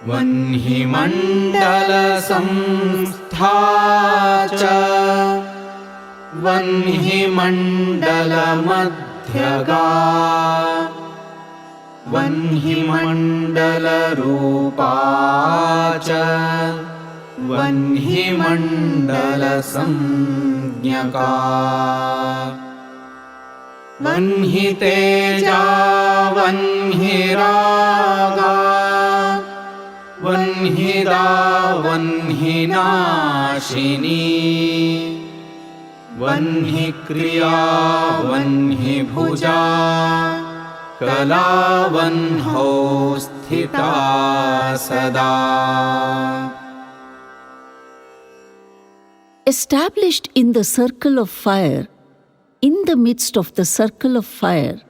वह्निमण्डलसंस्था च वह्निमण्डलमध्यगा वह्निमण्डलरूपा च वह्निमण्डलसंज्ञका वह्नितेजा वह्निरागा वह्निदा वह्निनाशिनी वह्निक्रिया वह्निभुजा कला वह्नौ स्थिता सदा. Established in the circle of fire, in the midst of the circle of fire,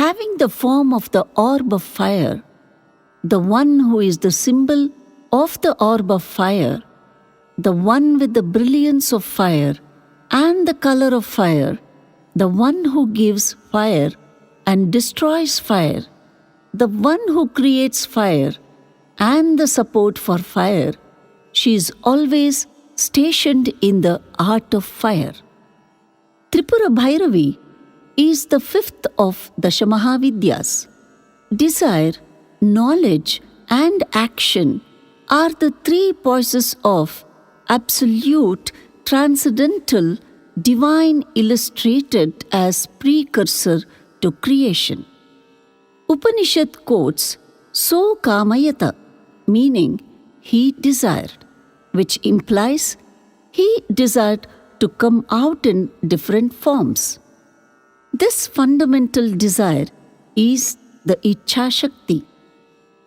having the form of the orb of fire, the one who is the symbol of the orb of fire, the one with the brilliance of fire and the color of fire, the one who gives fire and destroys fire, the one who creates fire and the support for fire, she is always stationed in the art of fire. Tripurabhairavi is the fifth of Dasha Mahavidyas. Desire, knowledge and action are the three poises of absolute, transcendental, divine illustrated as precursor to creation. Upanishad quotes So Kamayata, meaning he desired, which implies he desired to come out in different forms. This fundamental desire is the Ichha Shakti.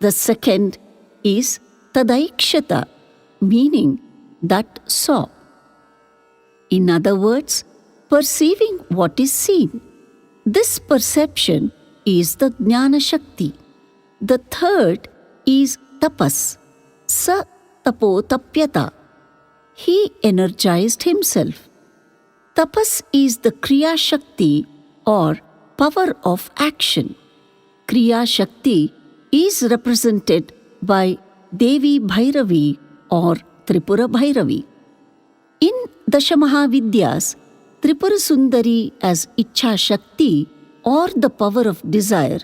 The second is Tadaikshata, meaning that saw. In other words, perceiving what is seen. This perception is the Jnana Shakti. The third is Tapas, Sa Tapo Tapyata. He energized himself. Tapas is the Kriya Shakti or power of action. Kriya Shakti is represented by Devi Bhairavi or Tripurabhairavi. In Dasha Mahavidyas, Tripura Sundari as Ichha Shakti or the power of desire,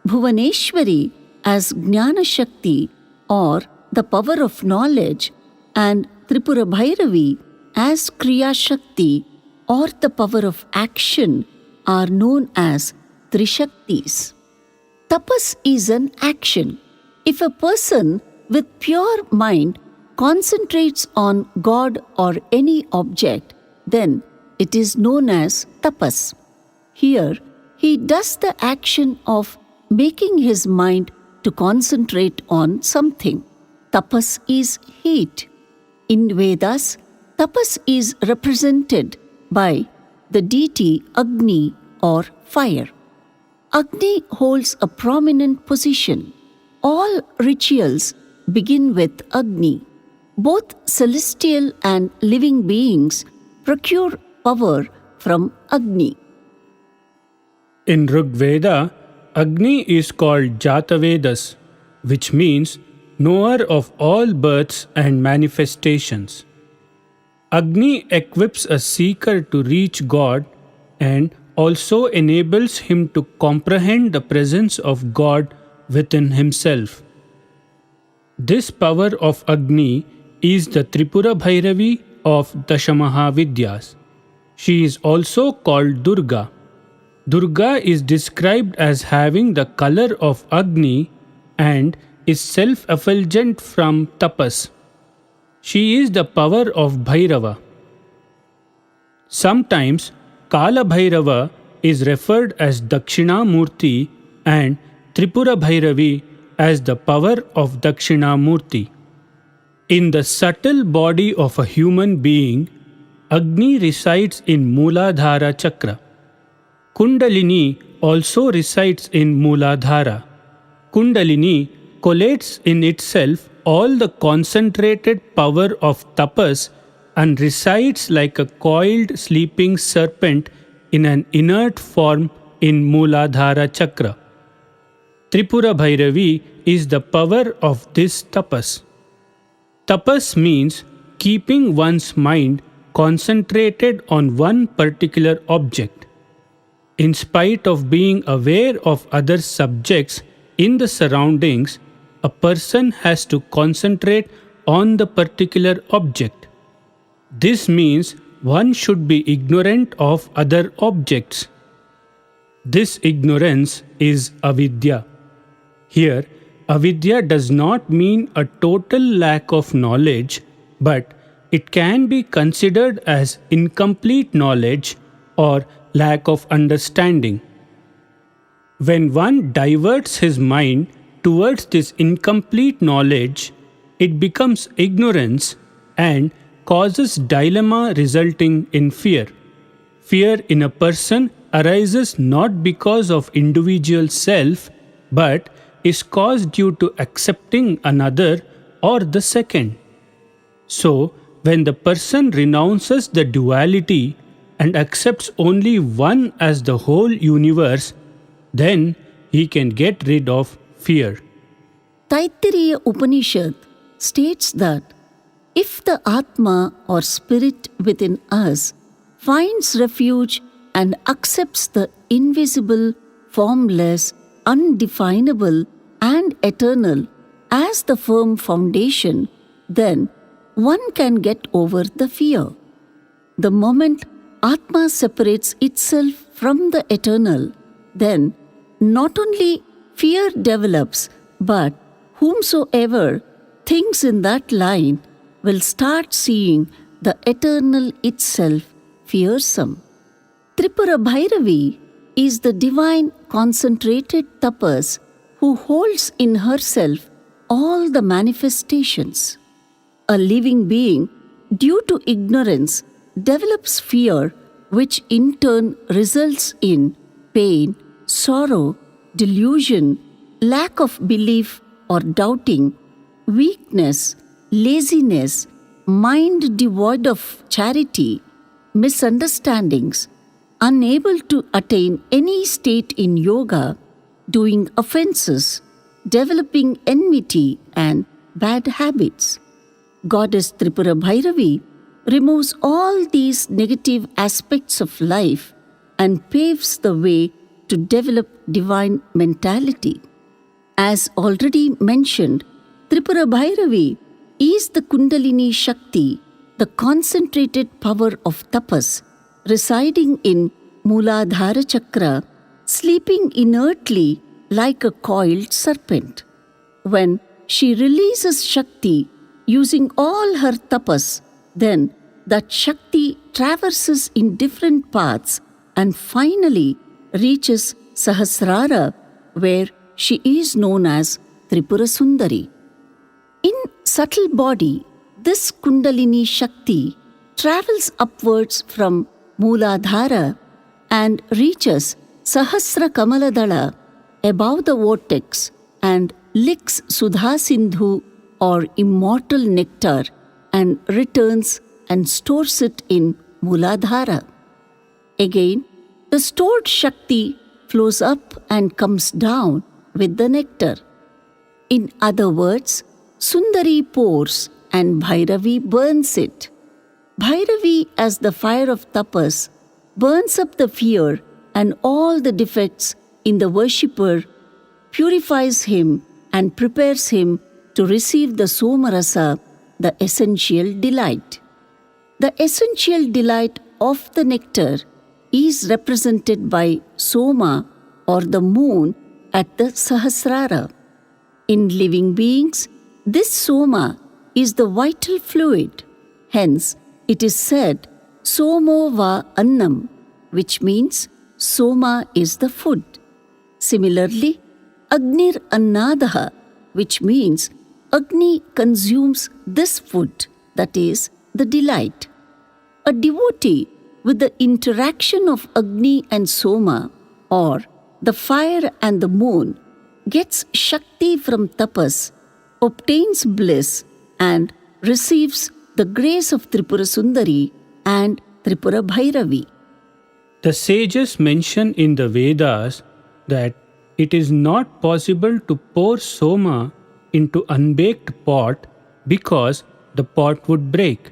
Bhuvaneshwari as Jnana Shakti or the power of knowledge, and Tripurabhairavi as Kriya Shakti or the power of action are known as Trishaktis. Tapas is an action. If a person with pure mind concentrates on God or any object, then it is known as tapas. Here, he does the action of making his mind to concentrate on something. Tapas is heat. In Vedas, tapas is represented by the deity Agni or fire. Agni holds a prominent position. All rituals begin with Agni. Both celestial and living beings procure power from Agni. In Rig Veda, Agni is called Jatavedas, which means knower of all births and manifestations. Agni equips a seeker to reach God and also enables him to comprehend the presence of God within himself. This power of Agni is the Tripurabhairavi of Dasha Mahavidyas. She is also called Durga. Durga is described as having the color of Agni and is self-effulgent from tapas. She is the power of Bhairava. Sometimes Kala Bhairava is referred as Dakshinamurti and Tripurabhairavi as the power of Dakshinamurti. In the subtle body of a human being, Agni resides in Mooladhara Chakra. Kundalini also resides in Mooladhara. Kundalini collates in itself all the concentrated power of tapas and resides like a coiled sleeping serpent in an inert form in Mooladhara Chakra. Tripurabhairavi is the power of this tapas. Tapas means keeping one's mind concentrated on one particular object. In spite of being aware of other subjects in the surroundings, a person has to concentrate on the particular object. This means one should be ignorant of other objects. This ignorance is avidya. Here, avidya does not mean a total lack of knowledge, but it can be considered as incomplete knowledge or lack of understanding. When one diverts his mind towards this incomplete knowledge, it becomes ignorance and causes dilemma resulting in fear. Fear in a person arises not because of individual self, but is caused due to accepting another or the second. So, when the person renounces the duality and accepts only one as the whole universe, then he can get rid of fear. Taittiriya Upanishad states that if the Atma or spirit within us finds refuge and accepts the invisible, formless, undefinable, and eternal as the firm foundation, then one can get over the fear. The moment Atma separates itself from the eternal, then not only fear develops, but whomsoever thinks in that line will start seeing the eternal itself fearsome. Tripurabhairavi is the divine concentrated tapas who holds in herself all the manifestations. A living being, due to ignorance, develops fear, which in turn results in pain, sorrow, delusion, lack of belief or doubting, weakness, laziness, mind devoid of charity, misunderstandings, unable to attain any state in yoga, doing offenses, developing enmity and bad habits. Goddess Tripurabhairavi removes all these negative aspects of life and paves the way to develop divine mentality. As already mentioned, Tripurabhairavi is the Kundalini Shakti, the concentrated power of tapas, residing in Mooladhara Chakra, sleeping inertly like a coiled serpent. When she releases Shakti using all her tapas, then that Shakti traverses in different paths and finally reaches Sahasrara, where she is known as Tripura Sundari. In subtle body, this Kundalini Shakti travels upwards from Mooladhara and reaches Sahasra Kamaladala above the vortex and licks Sudha Sindhu or immortal nectar and returns and stores it in Mooladhara. Again, the stored Shakti flows up and comes down with the nectar. In other words, Sundari pours and Bhairavi burns it. Bhairavi, as the fire of tapas, burns up the fear and all the defects in the worshipper, purifies him and prepares him to receive the Somarasa, the essential delight. The essential delight of the nectar is represented by Soma or the moon at the Sahasrara. In living beings, this Soma is the vital fluid. Hence, it is said, Somo va annam, which means Soma is the food. Similarly, Agnir annadaha, which means Agni consumes this food, that is, the delight. A devotee with the interaction of Agni and Soma, or the fire and the moon, gets Shakti from tapas, obtains bliss, and receives the grace of Tripura Sundari and Tripurabhairavi. The sages mention in the Vedas that it is not possible to pour soma into unbaked pot because the pot would break.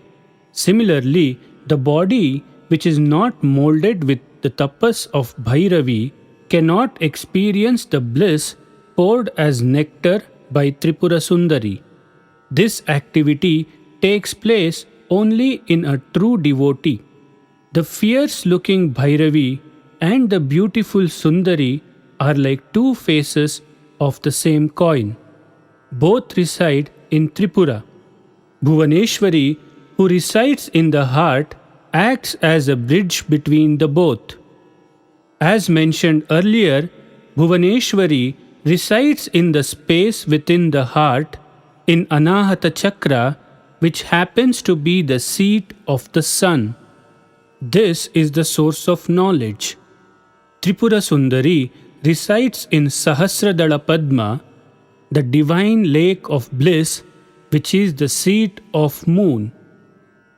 Similarly, the body which is not molded with the tapas of Bhairavi cannot experience the bliss poured as nectar by Tripura Sundari. This activity takes place only in a true devotee. The fierce-looking Bhairavi and the beautiful Sundari are like two faces of the same coin. Both reside in Tripura. Bhuvaneshwari, who resides in the heart, acts as a bridge between the both. As mentioned earlier, Bhuvaneshwari resides in the space within the heart in Anahata Chakra, which happens to be the seat of the sun. This is the source of knowledge. Tripura Sundari resides in Sahasradala Padma, the divine lake of bliss, which is the seat of moon.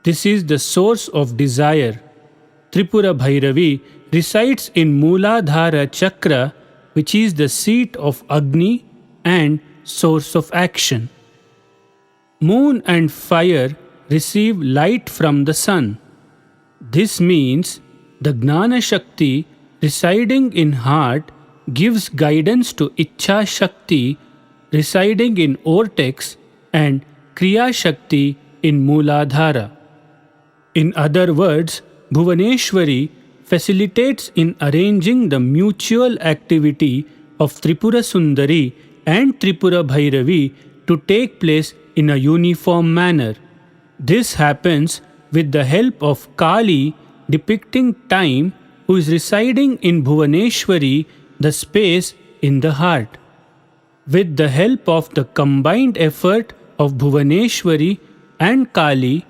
This is the source of desire. Tripura Bhairavi resides in Mooladhara Chakra, which is the seat of Agni and source of action. Moon and fire receive light from the sun. This means the Gnana Shakti residing in heart gives guidance to Ichha Shakti residing in vortex and Kriya Shakti in Mooladhara. In other words, Bhuvaneshwari facilitates in arranging the mutual activity of Tripura Sundari and Tripura Bhairavi to take place in a uniform manner. This happens with the help of Kali depicting time, who is residing in Bhuvaneshwari, the space in the heart. With the help of the combined effort of Bhuvaneshwari and Kali,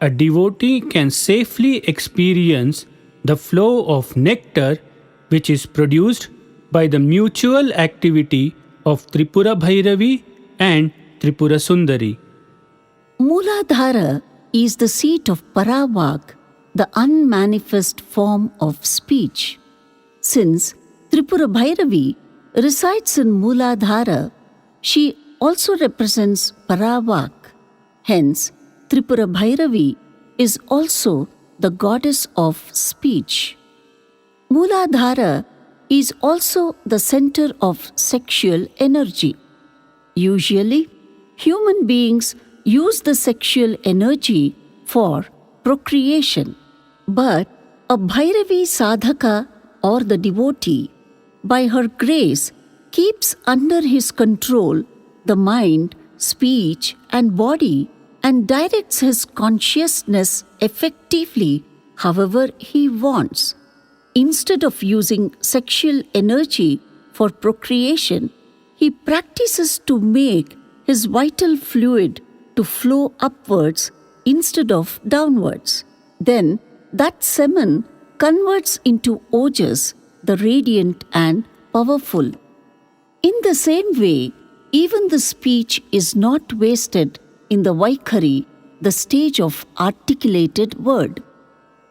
a devotee can safely experience the flow of nectar which is produced by the mutual activity of Tripura Bhairavi and Tripura Sundari. Mooladhara is the seat of Paravak, the unmanifest form of speech. Since Tripura Bhairavi resides in Mooladhara, she also represents Paravak. Hence, Tripura Bhairavi is also the goddess of speech. Mooladhara is also the center of sexual energy. Usually, human beings use the sexual energy for procreation, but a Bhairavi sadhaka or the devotee, by her grace, keeps under his control the mind, speech, and body and directs his consciousness effectively however he wants. Instead of using sexual energy for procreation, he practices to make his vital fluid to flow upwards instead of downwards. Then that semen converts into ojas, the radiant and powerful. In the same way, even the speech is not wasted in the Vaikhari, the stage of articulated word.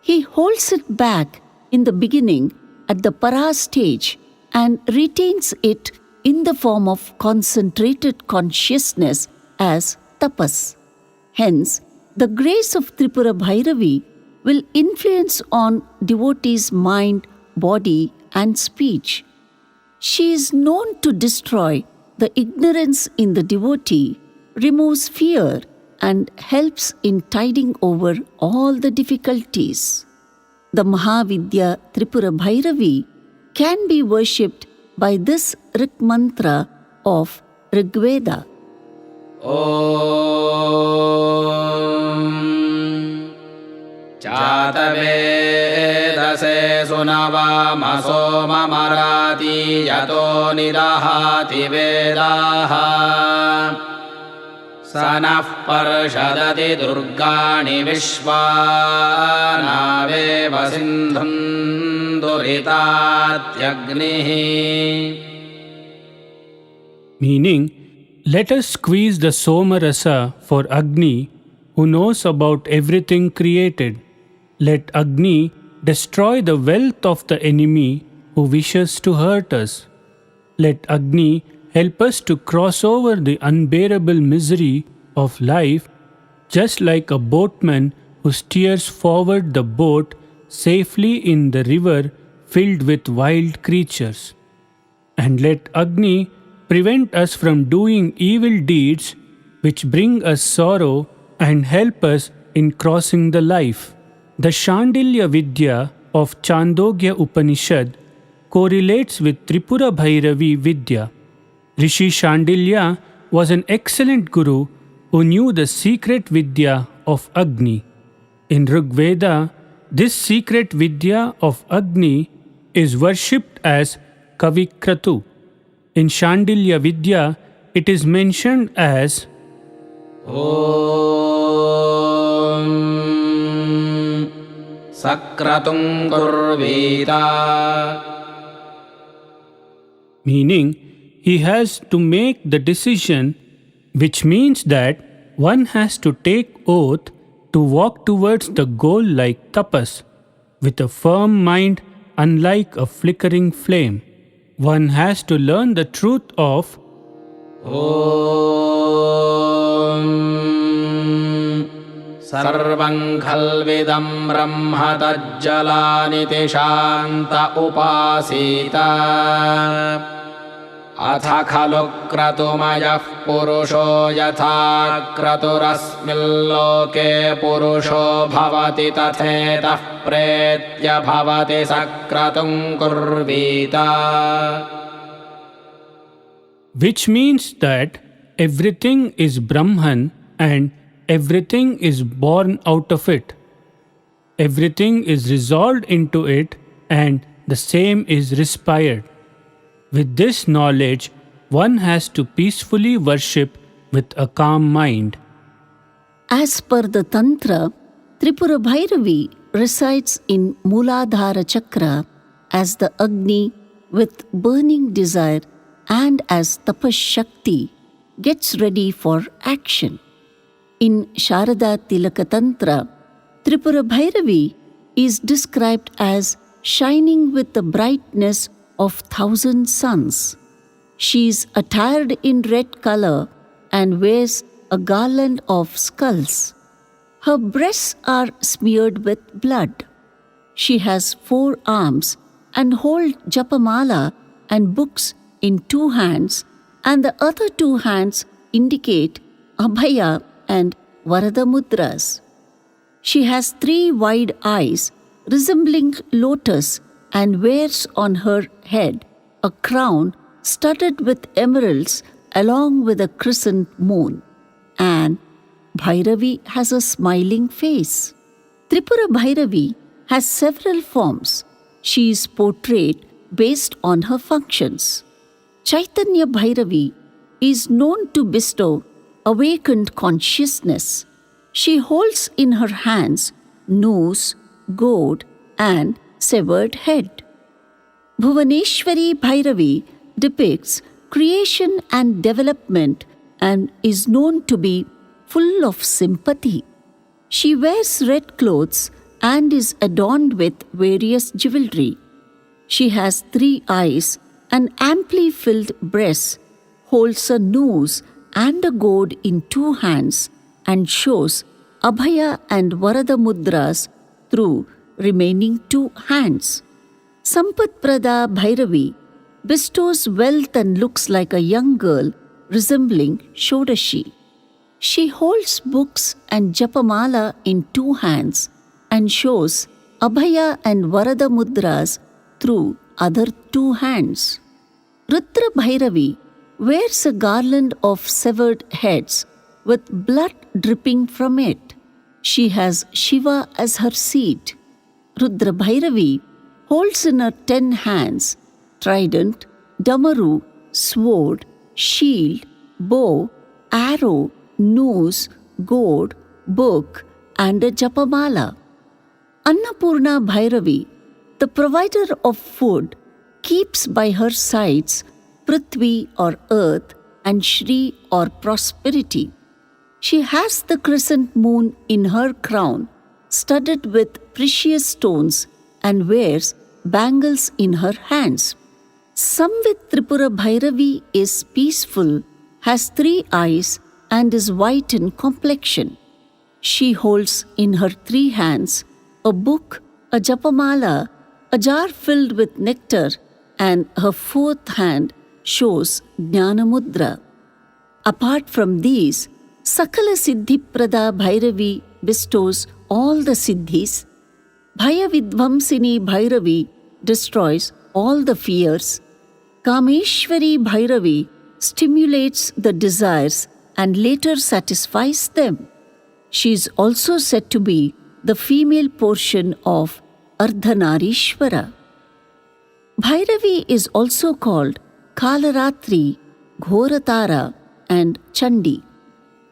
He holds it back in the beginning at the Para stage and retains it in the form of concentrated consciousness as tapas. Hence, the grace of Tripura Bhairavi will influence on devotees' mind, body, and speech. She is known to destroy the ignorance in the devotee, removes fear, and helps in tiding over all the difficulties. The Mahavidya Tripura Bhairavi can be worshipped by this Rik mantra of Rigveda. Om Jatavedase sunavamaso mamarati yato nidahati vedaha Sanah parshadati durgani vishvanaveva sindhun duritatyagnihi. Meaning, let us squeeze the Somarasa for Agni, who knows about everything created. Let Agni destroy the wealth of the enemy who wishes to hurt us. Let Agni help us to cross over the unbearable misery of life, just like a boatman who steers forward the boat safely in the river filled with wild creatures. And let Agni prevent us from doing evil deeds which bring us sorrow and help us in crossing the life. The Shandilya Vidya of Chandogya Upanishad correlates with Tripurabhairavi Vidya. Rishi Shandilya was an excellent guru who knew the secret Vidya of Agni. In Rig Veda, this secret Vidya of Agni is worshipped as Kavikratu. In Shandilya Vidya, it is mentioned as Om Sakratum Kurvita, meaning he has to make the decision, which means that one has to take oath to walk towards the goal like tapas, with a firm mind unlike a flickering flame. One has to learn the truth of Om Sarvam Khalvidam Brahma Tajjalaniti Shanta Upasita Atha Khalu Kratumayah Purusho Yatha Kraturasmilloke Purusho Bhavati Tathetah Pretya Bhavati Sakratum Kurvita, which means that everything is Brahman and everything is born out of it. Everything is resolved into it and the same is respired. With this knowledge, one has to peacefully worship with a calm mind. As per the Tantra, Tripurabhairavi resides in Mooladhara Chakra as the Agni with burning desire and as Tapas Shakti gets ready for action. In Sharada Tilaka Tantra, Tripurabhairavi is described as shining with the brightness of 1,000 suns. She is attired in red color and wears a garland of skulls. Her breasts are smeared with blood. She has 4 arms and holds japamala and books in 2 hands, and the other 2 hands indicate Abhaya and Varada Mudras. She has 3 wide eyes resembling lotus and wears on her head a crown studded with emeralds along with a crescent moon. And Bhairavi has a smiling face. Tripura Bhairavi has several forms. She is portrayed based on her functions. Chaitanya Bhairavi is known to bestow awakened consciousness. She holds in her hands noose, goad, and severed head. Bhuvaneshwari Bhairavi depicts creation and development and is known to be full of sympathy. She wears red clothes and is adorned with various jewelry. She has 3 eyes and amply filled breasts, holds a noose and a goad in 2 hands, and shows Abhaya and Varada Mudras through remaining 2 hands. Sampatprada Bhairavi bestows wealth and looks like a young girl resembling Shodashi. She holds books and japamala in 2 hands and shows Abhaya and Varada Mudras through other 2 hands. Rudra Bhairavi wears a garland of severed heads with blood dripping from it. She has Shiva as her seat. Rudra Bhairavi holds in her 10 hands trident, damaru, sword, shield, bow, arrow, noose, goad, book, and a japamala. Annapurna Bhairavi, the provider of food, keeps by her sides Prithvi or earth and Shri or prosperity. She has the crescent moon in her crown, studded with precious stones, and wears bangles in her hands. Samvit Tripurabhairavi is peaceful, has 3 eyes, and is white in complexion. She holds in her 3 hands a book, a japamala, a jar filled with nectar, and her 4th hand shows Jnana Mudra. Apart from these, Sakala Siddhiprada Bhairavi bestows all the siddhis. Bhayavidvamsini Bhairavi destroys all the fears. Kameshwari Bhairavi stimulates the desires and later satisfies them. She is also said to be the female portion of Ardhanarishwara. Bhairavi is also called Kalaratri, Ghoratara, and Chandi.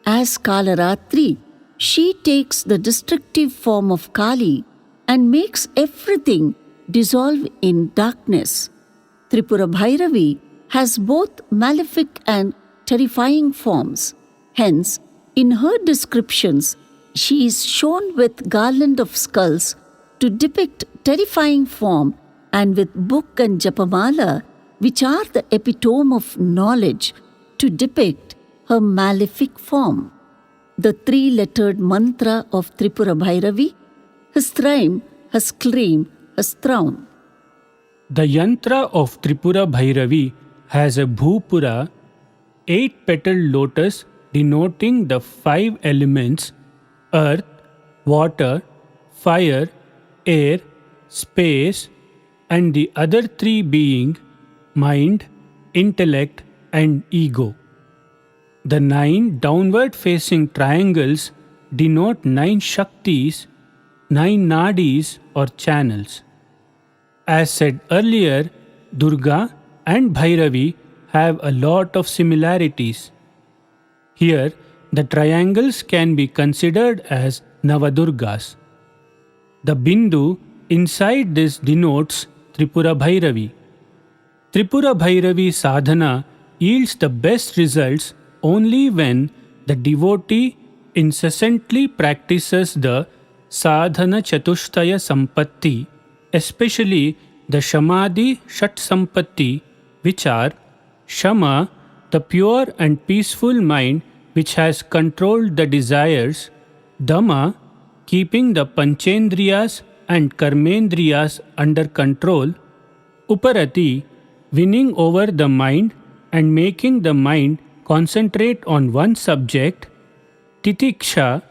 As Kalaratri, she takes the destructive form of Kali and makes everything dissolve in darkness. Tripurabhairavi has both malefic and terrifying forms. Hence, in her descriptions, she is shown with garland of skulls to depict terrifying form, and with book and japamala, which are the epitome of knowledge, to depict her malefic form. The 3-lettered mantra of Tripurabhairavi, Hastrim, Hasklim, Hastraum. The yantra of Tripurabhairavi has a bhupura, 8-petaled lotus denoting the 5 elements: earth, water, fire, air, space, and the other 3 being mind, intellect, and ego. The 9 downward-facing triangles denote 9 Shaktis, 9 Nadis or channels. As said earlier, Durga and Bhairavi have a lot of similarities. Here, the triangles can be considered as Navadurgas. The Bindu inside this denotes Tripurabhairavi. Tripurabhairavi sadhana yields the best results only when the devotee incessantly practices the sadhana chatushtaya sampatti, especially the Shamadhi Shat Sampatti, which are Shama, the pure and peaceful mind which has controlled the desires; Dhamma, keeping the Panchendriyas and Karmendriyas under control; Uparati, winning over the mind and making the mind concentrate on one subject; Titiksha,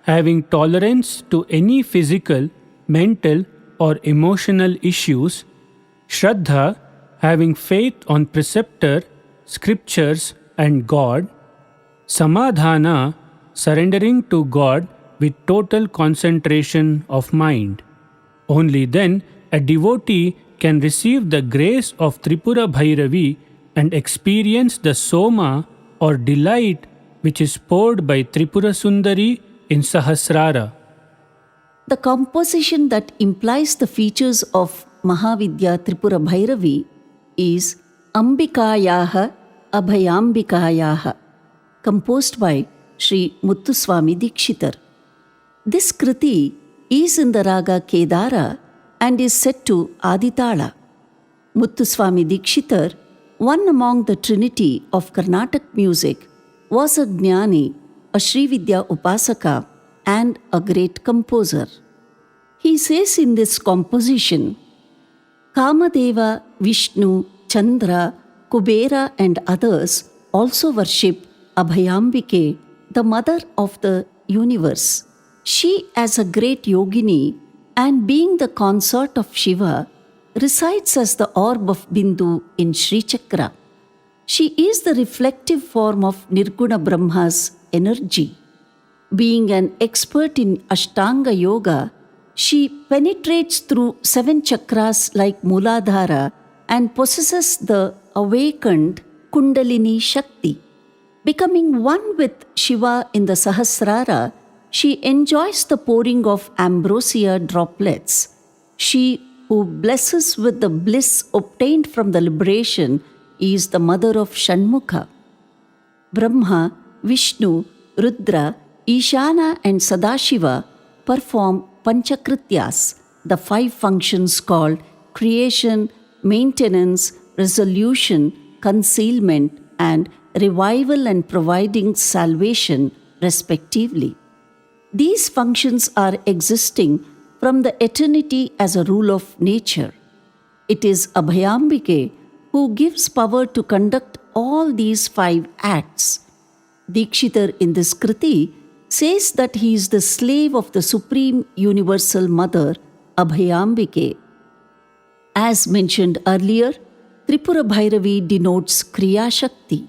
having tolerance to any physical, mental, or emotional issues; Shraddha, having faith on preceptor, scriptures, and God; Samadhana, surrendering to God with total concentration of mind. Only then a devotee can receive the grace of Tripurabhairavi and experience the soma or delight which is poured by Tripura Sundari in Sahasrara. The composition that implies the features of Mahavidya Tripurabhairavi is Ambikayaha Abhayambikayaha, composed by Sri Muthuswami Dikshitar. This kriti is in the raga Kedara and is set to Aditala. Muthuswami Dikshitar, one among the trinity of Carnatic music, was a Jnani, a Srividya Upasaka, and a great composer. He says in this composition, Kamadeva, Vishnu, Chandra, Kubera, and others also worship Abhayambike, the mother of the universe. She, as a great yogini and being the consort of Shiva, resides as the orb of Bindu in Sri Chakra. She is the reflective form of Nirguna Brahma's energy. Being an expert in Ashtanga Yoga, she penetrates through 7 chakras like Muladhara and possesses the awakened Kundalini Shakti. Becoming one with Shiva in the Sahasrara, she enjoys the pouring of ambrosia droplets. She who blesses with the bliss obtained from the liberation is the mother of Shanmukha. Brahma, Vishnu, Rudra, Ishana, and Sadashiva perform Panchakrityas, the 5 functions called creation, maintenance, resolution, concealment, and revival and providing salvation, respectively. These functions are existing from the eternity as a rule of nature. It is Abhayambike who gives power to conduct all these 5 acts. Dikshitar in this Kriti says that he is the slave of the Supreme Universal Mother, Abhayambike. As mentioned earlier, Tripurabhairavi denotes Kriya Shakti.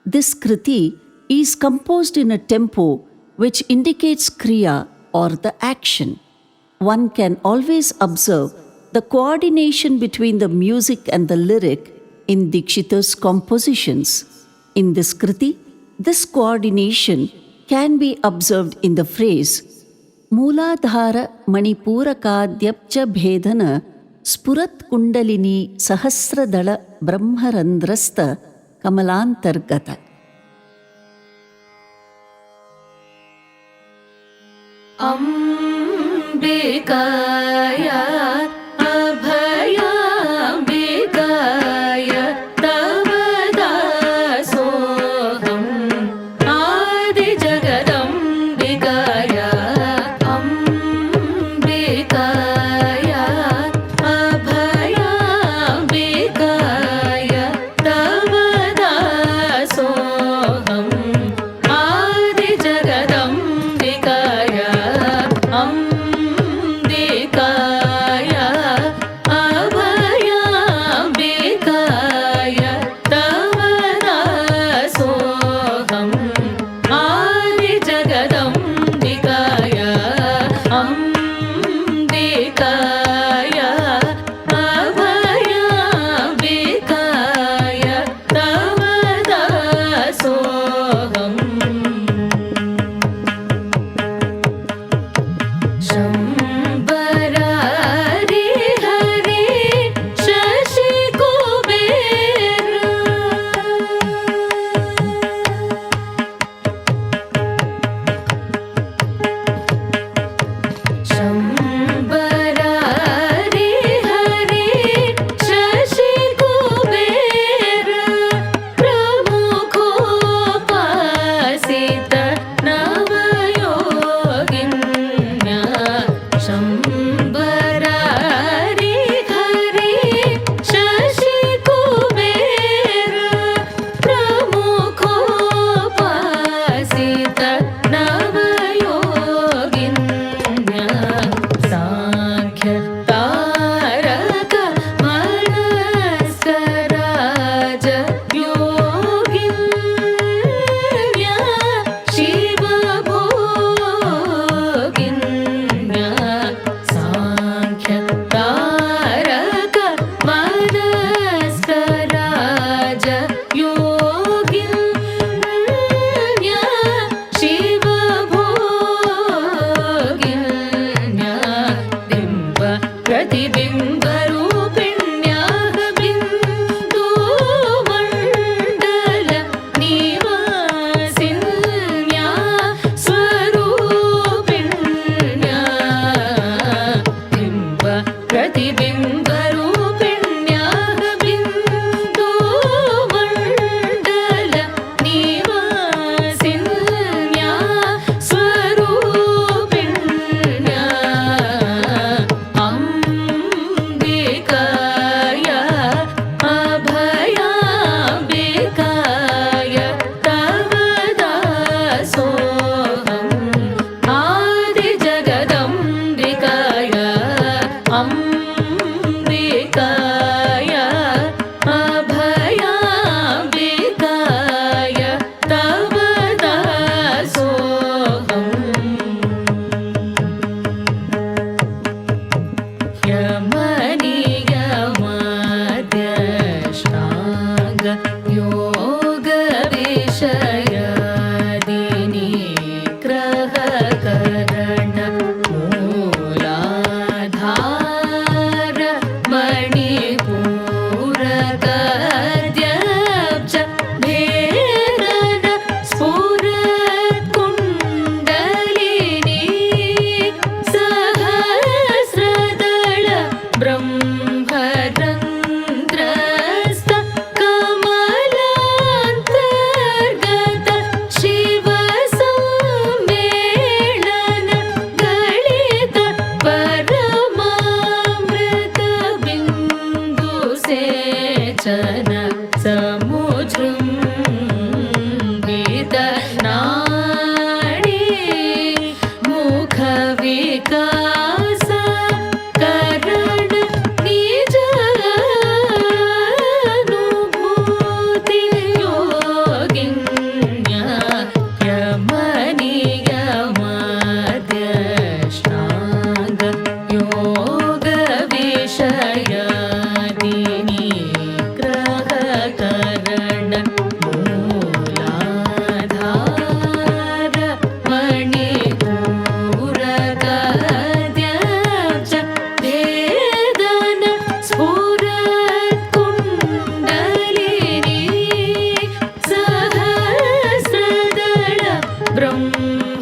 This Kriti is composed in a tempo which indicates Kriya or the action. One can always observe the coordination between the music and the lyric in Dikshitar's compositions. In this Kriti, this coordination can be observed in the phrase Mooladhara Manipurakadyapcha Bhedana Spurat Kundalini Sahasradala Brahmarandrasta Kamalantargata. Ambikaya Abhayambikaya Tavadasoham Adi Jagadambikaya Ambikaya Abhayambikaya Tavadasoham Adi Jagadambikaya Ambikaya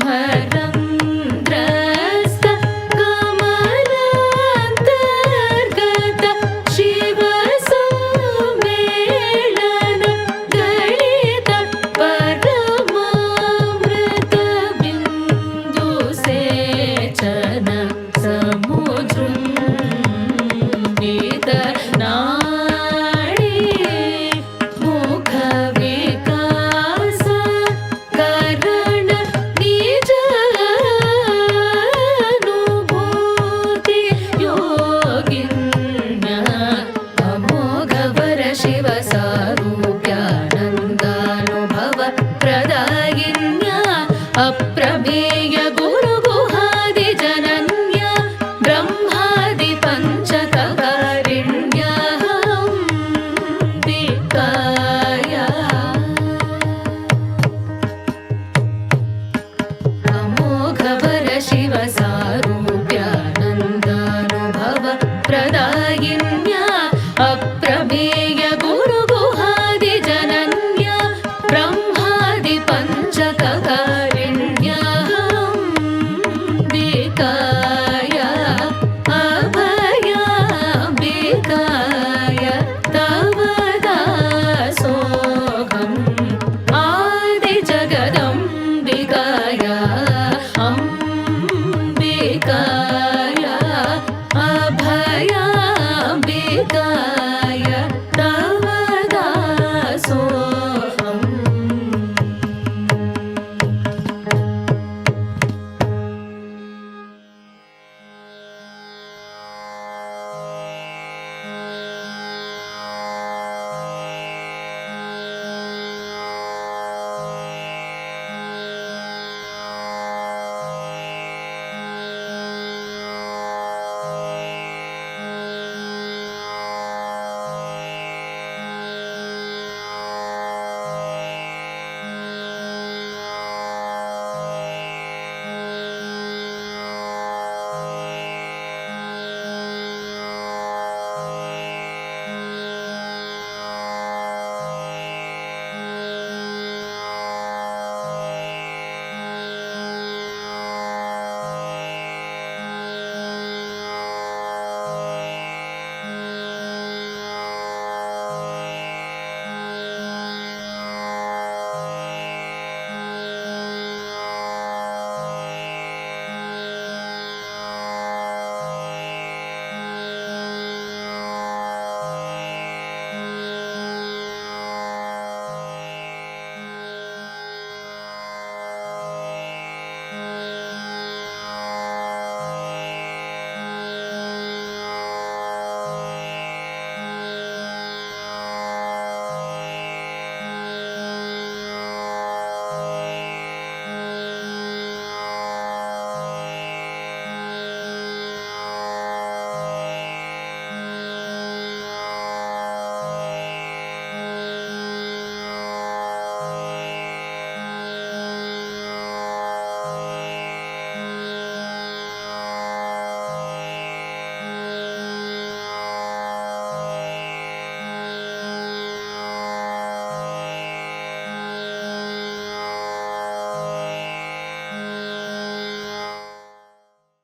हरं drut कमलान्तर्गत Shiv सम्मेलन गणित परमामृत बिन्दु सेचन समुद्रुम्बित नाडी मुख विकास करण निज अनुभूति योगिन्य अमोघवर शिव सारूप्यानन्दानुभव प्रदायिन्या अप्रमेय